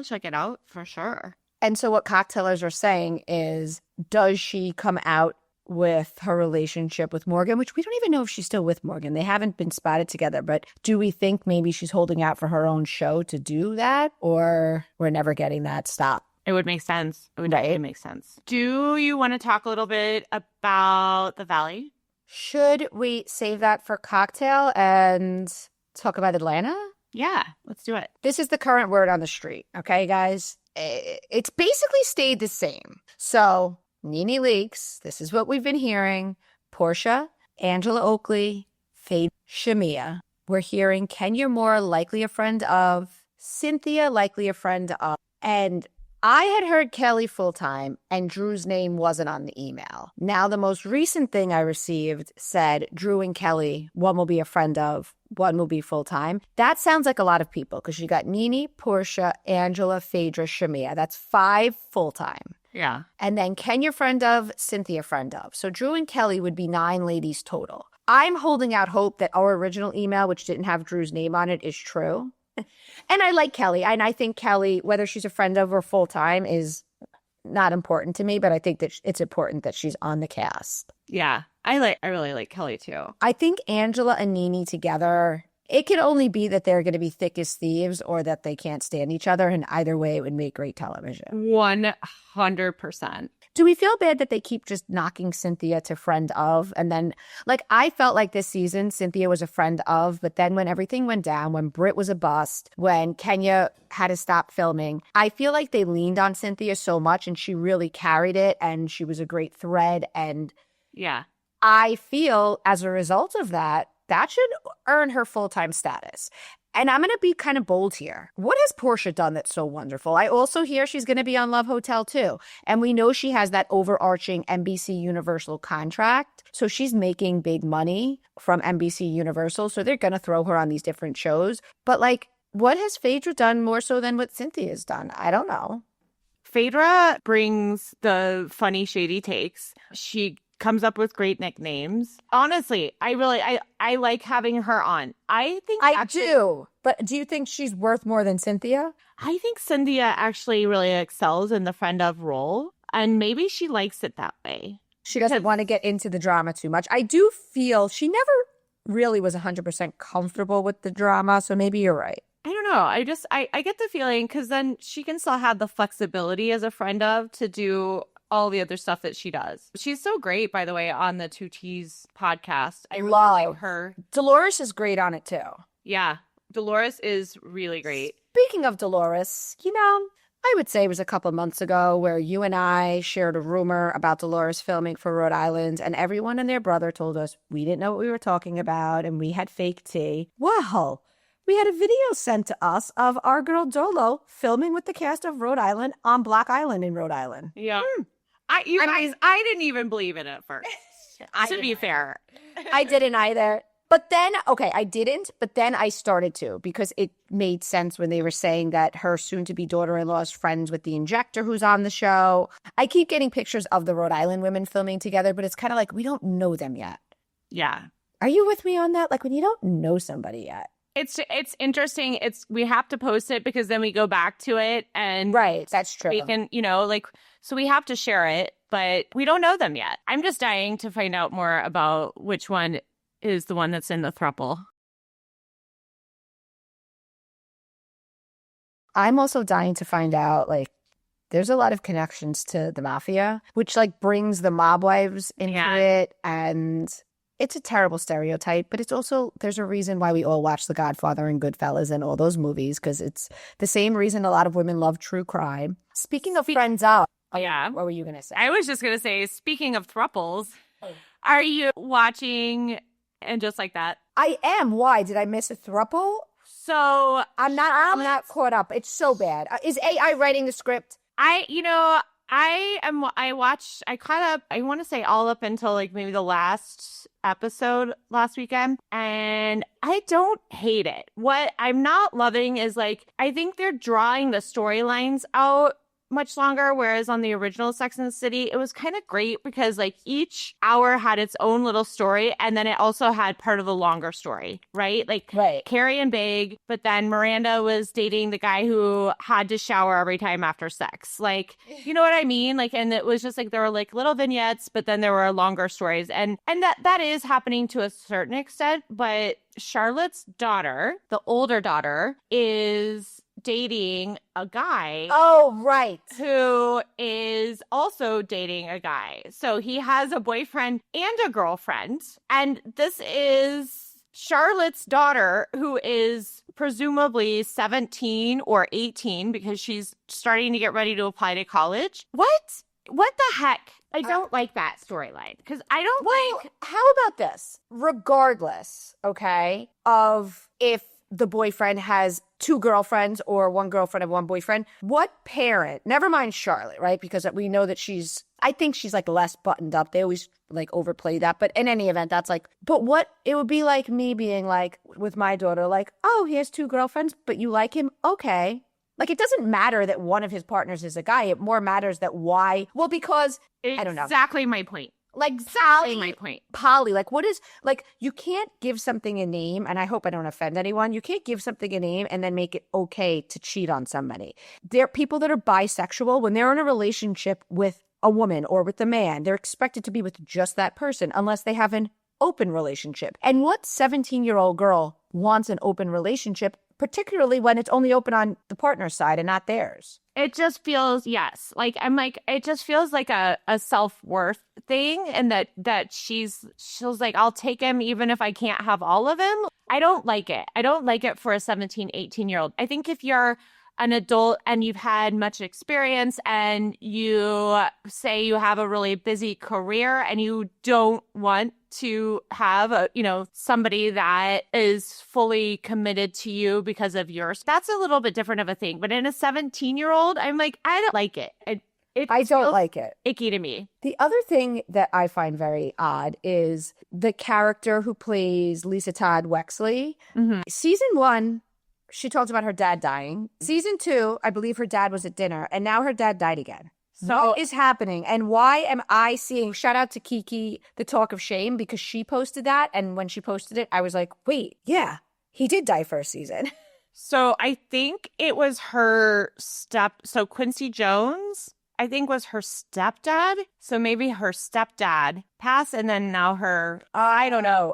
check it out for sure. And so what cocktailers are saying is, does she come out with her relationship with Morgan, which we don't even know if she's still with Morgan. They haven't been spotted together, but do we think maybe she's holding out for her own show to do that, or we're never getting that? Stop. It would make sense. It would make sense. Do you want to talk a little bit about the Valley? Should we save that for cocktail and talk about Atlanta? Yeah, let's do it. This is the current word on the street, okay, guys? It's basically stayed the same. So Nene Leakes, this is what we've been hearing. Portia, Angela Oakley, Faye Shamia. We're hearing Kenya Moore, likely a friend of, Cynthia, likely a friend of. And I had heard Kelly full-time, and Drew's name wasn't on the email. Now, the most recent thing I received said Drew and Kelly, one will be a friend of, one will be full-time. That sounds like a lot of people, because you got Nene, Portia, Angela, Phaedra, Shamia. That's 5 full-time. Yeah. And then Kenya friend of, Cynthia friend of. So Drew and Kelly would be 9 ladies total. I'm holding out hope that our original email, which didn't have Drew's name on it, is true. And I like Kelly. And I think Kelly, whether she's a friend of or full time, is not important to me. But I think that it's important that she's on the cast. Yeah. I really like Kelly too. I think Angela and Nene together, it can only be that they're going to be thick as thieves or that they can't stand each other. And either way, it would make great television. 100%. Do we feel bad that they keep just knocking Cynthia to friend of? And then, like, I felt like this season, Cynthia was a friend of, but then when everything went down, when Britt was a bust, when Kenya had to stop filming, I feel like they leaned on Cynthia so much and she really carried it and she was a great thread. And yeah, I feel as a result of that, that should earn her full-time status. And I'm going to be kind of bold here. What has Portia done that's so wonderful? I also hear she's going to be on Love Hotel too. And we know she has that overarching NBC Universal contract. So she's making big money from NBC Universal. So they're going to throw her on these different shows. But like, what has Phaedra done more so than what Cynthia's done? I don't know. Phaedra brings the funny, shady takes. She comes up with great nicknames. Honestly, I like having her on. I do. But do you think she's worth more than Cynthia? I think Cynthia actually really excels in the friend of role, and maybe she likes it that way. She doesn't want to get into the drama too much. I do feel she never really was 100% comfortable with the drama, so maybe you're right. I don't know. I get the feeling because then she can still have the flexibility as a friend of to do all the other stuff that she does. She's so great, by the way, on the 2T's podcast. I really like her. Dolores is great on it too. Yeah. Dolores is really great. Speaking of Dolores, I would say it was a couple months ago where you and I shared a rumor about Dolores filming for Rhode Island, and everyone and their brother told us we didn't know what we were talking about and we had fake tea. Well, we had a video sent to us of our girl Dolo filming with the cast of Rhode Island on Block Island in Rhode Island. Yeah. I didn't even believe it at first. To be fair. I didn't either. But then, okay, I didn't, but then I started to because it made sense when they were saying that her soon-to-be daughter-in-law is friends with the injector who's on the show. I keep getting pictures of the Rhode Island women filming together, but it's kind of like we don't know them yet. Yeah. Are you with me on that? Like when you don't know somebody yet. It's interesting. We have to post it because then we go back to it and right. That's true. We can, so we have to share it, but we don't know them yet. I'm just dying to find out more about which one is the one that's in the throuple. I'm also dying to find out, like, there's a lot of connections to the mafia, which like brings the mob wives into it, and it's a terrible stereotype, but it's also, there's a reason why we all watch The Godfather and Goodfellas and all those movies, because it's the same reason a lot of women love true crime. Speaking of friends out, what were you going to say? I was just going to say, speaking of thruples, are you watching And Just Like That? I am. Why? Did I miss a thruple? So I'm not caught up. It's so bad. Is AI writing the script? I caught up, I want to say all up until like maybe the last episode last weekend, and I don't hate it. What I'm not loving is like, I think they're drawing the storylines out much longer, whereas on the original Sex and the City, it was kind of great because like each hour had its own little story, and then it also had part of the longer story, right? Like Carrie and Big, but then Miranda was dating the guy who had to shower every time after sex. Like, you know what I mean? Like, and it was just like there were like little vignettes, but then there were longer stories, and that is happening to a certain extent. But Charlotte's daughter, the older daughter, is dating a guy. Oh, right. Who is also dating a guy. So he has a boyfriend and a girlfriend. And this is Charlotte's daughter, who is presumably 17 or 18 because she's starting to get ready to apply to college. What the heck? I don't like that storyline because I don't like. How about this? Regardless, okay, of if the boyfriend has two girlfriends or one girlfriend and one boyfriend, what parent, never mind Charlotte, right? Because we know that I think she's like less buttoned up. They always like overplay that. But in any event, that's like, but what it would be like me being like with my daughter, like, oh, he has two girlfriends, but you like him? Okay. Like, it doesn't matter that one of his partners is a guy. It more matters that why. Well, because, I don't know. Exactly my point. Like Exactly my point. Polly, like what is, like you can't give something a name, and I hope I don't offend anyone. You can't give something a name and then make it okay to cheat on somebody. There are people that are bisexual. When they're in a relationship with a woman or with a man, they're expected to be with just that person unless they have an open relationship. And what 17-year-old girl wants an open relationship, particularly when it's only open on the partner's side and not theirs? It just feels, yes. Like, I'm like, it just feels like a self-worth thing. And that she's like, I'll take him even if I can't have all of him. I don't like it. I don't like it for a 17, 18-year-old. I think if you're an adult and you've had much experience and you say you have a really busy career and you don't want to have somebody that is fully committed to you because of yours, that's a little bit different of a thing. But in a 17-year-old, I'm like, I don't like it. I don't like it. Icky to me. The other thing that I find very odd is the character who plays Lisa Todd Wexley. Mm-hmm. Season 1, she talked about her dad dying. Season 2, I believe her dad was at dinner, and now her dad died again. So what is happening? And why am I seeing, shout out to Kiki, the talk of shame, because she posted that. And when she posted it, I was like, wait, yeah, he did die first season. So I think it was so Quincy Jones, I think, was her stepdad. So maybe her stepdad passed and then now her, I don't know.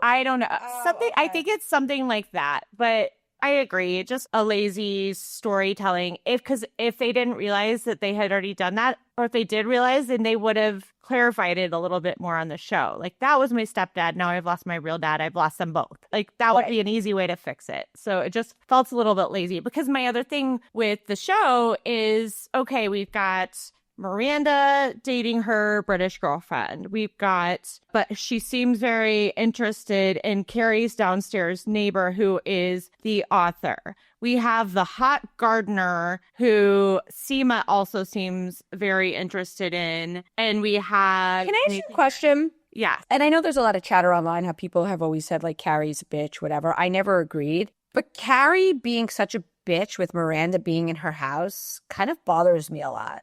Something, okay. I think it's something like that. But I agree. Just a lazy storytelling. Because if they didn't realize that they had already done that, or if they did realize, then they would have clarified it a little bit more on the show. Like, that was my stepdad. Now I've lost my real dad. I've lost them both. Like, that would be an easy way to fix it. So it just felt a little bit lazy. Because my other thing with the show is, okay, we've got Miranda dating her British girlfriend. But she seems very interested in Carrie's downstairs neighbor, who is the author. We have the hot gardener who Seema also seems very interested in. And we have... Can I ask you a question? Yeah. And I know there's a lot of chatter online how people have always said, like, Carrie's a bitch, whatever. I never agreed. But Carrie being such a bitch with Miranda being in her house kind of bothers me a lot.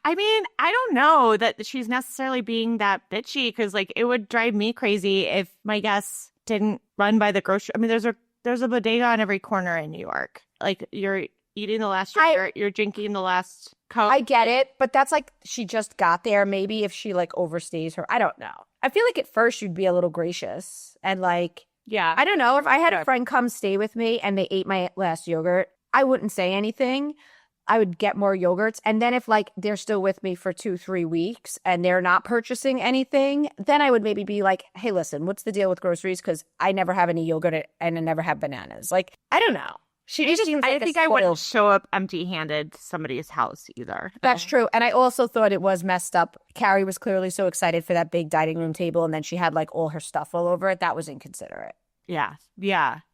I mean, I don't know that she's necessarily being that bitchy, because, like, it would drive me crazy if my guests didn't run by the grocery. I mean, there's a bodega on every corner in New York. Like, you're eating the last yogurt, you're drinking the last Coke. I get it, but that's like she just got there. Maybe if she like overstays her, I don't know. I feel like at first you'd be a little gracious and like, yeah, I don't know. If I had a friend come stay with me and they ate my last yogurt, I wouldn't say anything. I would get more yogurts. And then if like they're still with me for 2-3 weeks and they're not purchasing anything, then I would maybe be like, hey, listen, what's the deal with groceries? Because I never have any yogurt and I never have bananas. Like, I don't know. I think I wouldn't show up empty-handed to somebody's house either. That's true. And I also thought it was messed up. Carrie was clearly so excited for that big dining room table, and then she had like all her stuff all over it. That was inconsiderate. Yeah,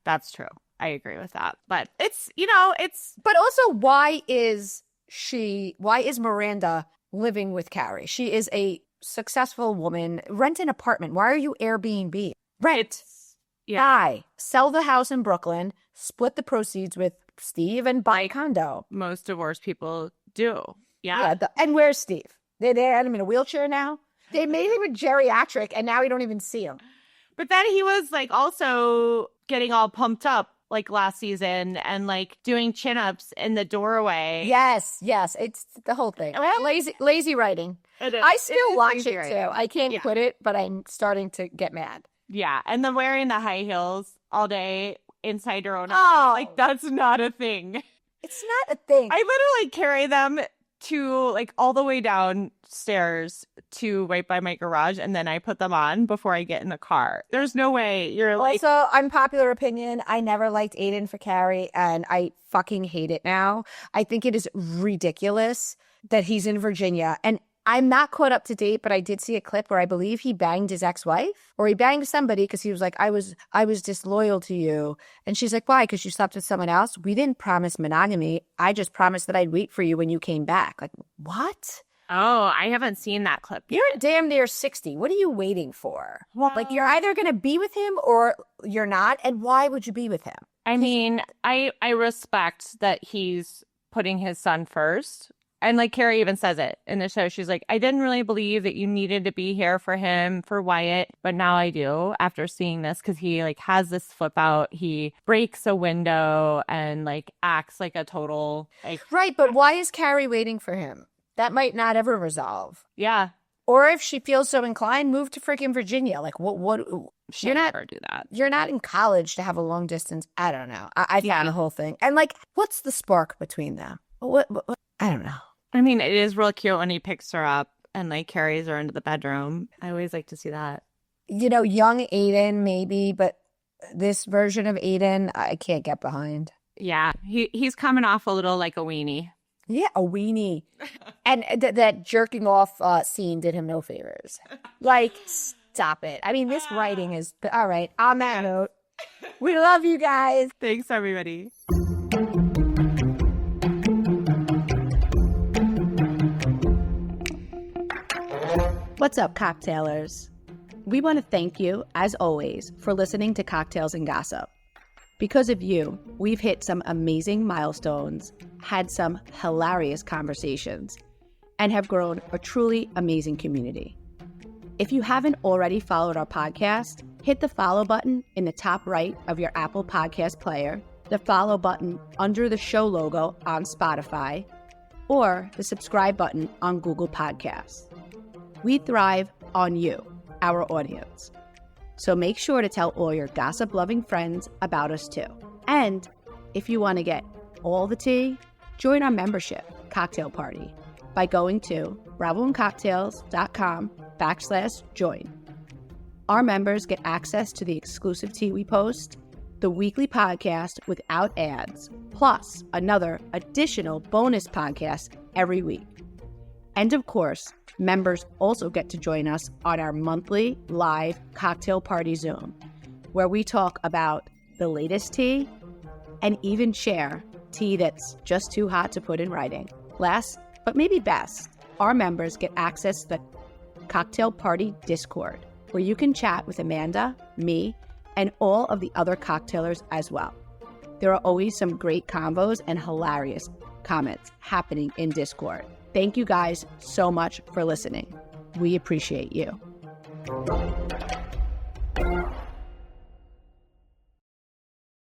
that's true. I agree with that. But it's. But also, why is Miranda living with Carrie? She is a successful woman. Rent an apartment. Why are you Airbnb? Rent. Buy. Sell the house in Brooklyn. Split the proceeds with Steve and buy a condo. Most divorced people do. Yeah. And where's Steve? They had him in a wheelchair now. They made him a geriatric, and now you don't even see him. But then he was like also getting all pumped up like last season and like doing chin-ups in the doorway. Yes. It's the whole thing. Lazy writing. I still watch it too. I can't quit it, but I'm starting to get mad. Yeah. And then wearing the high heels all day inside your own house. Like, that's not a thing. It's not a thing. I literally carry them to like all the way downstairs to right by my garage, and then I put them on before I get in the car. There's no way you're like... Also, unpopular opinion, I never liked Aiden for Carrie, and I fucking hate it now. I think it is ridiculous that he's in Virginia, and I'm not caught up to date, but I did see a clip where I believe he banged his ex-wife, or he banged somebody because he was like, I was disloyal to you. And she's like, why? Because you slept with someone else? We didn't promise monogamy. I just promised that I'd wait for you when you came back. Like, what? Oh, I haven't seen that clip yet. You're damn near 60. What are you waiting for? Well, like, you're either going to be with him or you're not. And why would you be with him? I mean, I respect that he's putting his son first. And like Carrie even says it in the show. She's like, I didn't really believe that you needed to be here for him, for Wyatt, but now I do after seeing this, because he like has this flip out. He breaks a window and like acts like a total like, Right, but why is Carrie waiting for him? That might not ever resolve. yeah. Or if she feels so inclined, move to freaking Virginia. Like, what? She'll never do that. You're not in college to have a long distance. I don't know. I found the whole thing. And like, what's the spark between them? What? I don't know. I mean, it is real cute when he picks her up and like carries her into the bedroom. I always like to see that. You know, young Aiden maybe, but this version of Aiden, I can't get behind. Yeah, he's coming off a little like a weenie. Yeah, a weenie. And that jerking off scene did him no favors. Like, stop it. I mean, this writing is... All right, on that note, we love you guys. Thanks, everybody. What's up, cocktailers? We want to thank you, as always, for listening to Cocktails and Gossip. Because of you, we've hit some amazing milestones, had some hilarious conversations, and have grown a truly amazing community. If you haven't already followed our podcast, hit the follow button in the top right of your Apple Podcast player, the follow button under the show logo on Spotify, or the subscribe button on Google Podcasts. We thrive on you, our audience. So make sure to tell all your gossip-loving friends about us too. And if you want to get all the tea, join our membership cocktail party by going to bravoandcocktails.com/join. Our members get access to the exclusive tea we post, the weekly podcast without ads, plus another additional bonus podcast every week. And of course, members also get to join us on our monthly live cocktail party Zoom, where we talk about the latest tea and even share tea that's just too hot to put in writing. Last, but maybe best, our members get access to the Cocktail Party Discord, where you can chat with Amanda, me, and all of the other cocktailers as well. There are always some great convos and hilarious comments happening in Discord. Thank you guys so much for listening. We appreciate you.